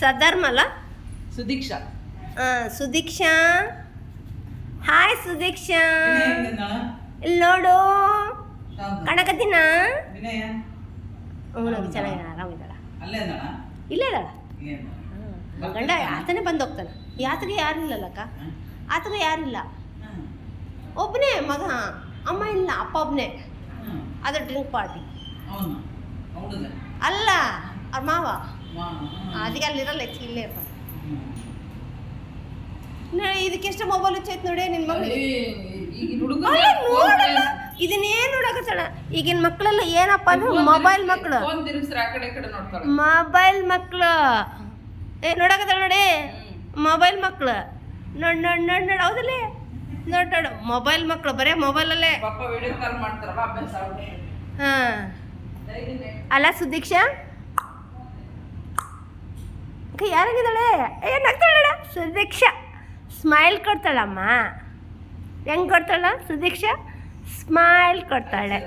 ಸಧರ್ಮಲ್ಲ Sudeeksha. Sudeeksha. Hi Sudeeksha. ವಿನಯ ಇಲ್ಲಿ ನೋಡು ಶಾಂತ. ಕಣಕತ್ತಿನ. ವಿನಯ ಅವಳು ಚೆನ್ನಾಗಿ ಆರಾಮಿದ್ದಾಳ. ಅಲ್ಲೇ ಅಂದಣ. ಇಲ್ಲೇ ಇದ್ದಾಳ. ಇಲ್ಲೇ ಅಂದಣ. ಗಂಡ ಆತನೇ ಬಂದು ಹೋಗ್ತಾನೆ. ಯಾತ್ರೆಗೆ ಯಾರು ಇಲ್ಲಲ್ಲಕ್ಕ, ಆತಗೆ ಯಾರಿಲ್ಲ, ಒಬ್ಬನೇ ಮಗ, ಅಮ್ಮ ಇಲ್ಲ, ಅಪ್ಪ ಒಬ್ಬನೇ. ಅದು ಡ್ರಿಂಕ್ ಪಾರ್ಟಿ. ಅವನು ಹುಡುಗ ಅಲ್ಲ ಅವ್ರ ಮಾವ. ಅದಕ್ಕೆ ಅಲ್ಲಿರಲ್ಲ, ಇಲ್ಲೇ ಇರ್ತಾನೆ. ಇದಕ್ಕೆಷ್ಟು ಮೊಬೈಲ್ ಹುಚ್ಚೈತೆ ನೋಡಿ ನಿನ್ನ ಮಗಳಿಗೆ. ಈಗಿನ ಹುಡುಗ ನೋಡಲ್ಲ, ಇದನ್ನೇನು ನೋಡಕತ್ತಾಳ. ಈಗಿನ ಮಕ್ಕಳೆಲ್ಲ ಏನಪ್ಪ ಅಂದ್ರೆ ಮೊಬೈಲ್ ಮಕ್ಕಳು, ಫೋನ್ ತಿರುಗಿಸ್ರೆ ಆ ಕಡೆ ಈ ಕಡೆ ನೋಡ್ತಾಳೆ. ಮೊಬೈಲ್ ಮಕ್ಕಳು ನೋಡಕತ್ತಾಳ ನೋಡಿ. ಮೊಬೈಲ್ ಮಕ್ಕಳು ನೋಡ್ ನೋಡ್ ನೋಡ್ ನೋಡು. ಹೌದಲ್ಲ, ನೋಡ್ ನೋಡು ಮೊಬೈಲ್ ಮಕ್ಕಳು ಬರೀ ಮೊಬೈಲಲ್ಲೇ. ಪಾಪ ವಿಡಿಯೋ ಕಾಲ್ ಮಾಡ್ತಾರಲ್ಲ, ಅಭ್ಯಾಸ ಆಗ್ಬಿಟ್ಟೆ. ಹಾಂ ಅಲ್ಲ ಸುದೀಕ್ಷಾ, ಯಾರಾಗಿದ್ದಾಳೆ? ಏನಾಗ್ತಾಳ ಸುದೀಕ್ಷಾ? ಸ್ಮೈಲ್ ಕೊಡ್ತಾಳಮ್ಮ. ಹೆಂಗೆ ಕೊಡ್ತಾಳ ಸುದೀಕ್ಷಾ? ಸ್ಮೈಲ್ ಕೊಡ್ತಾಳೆ.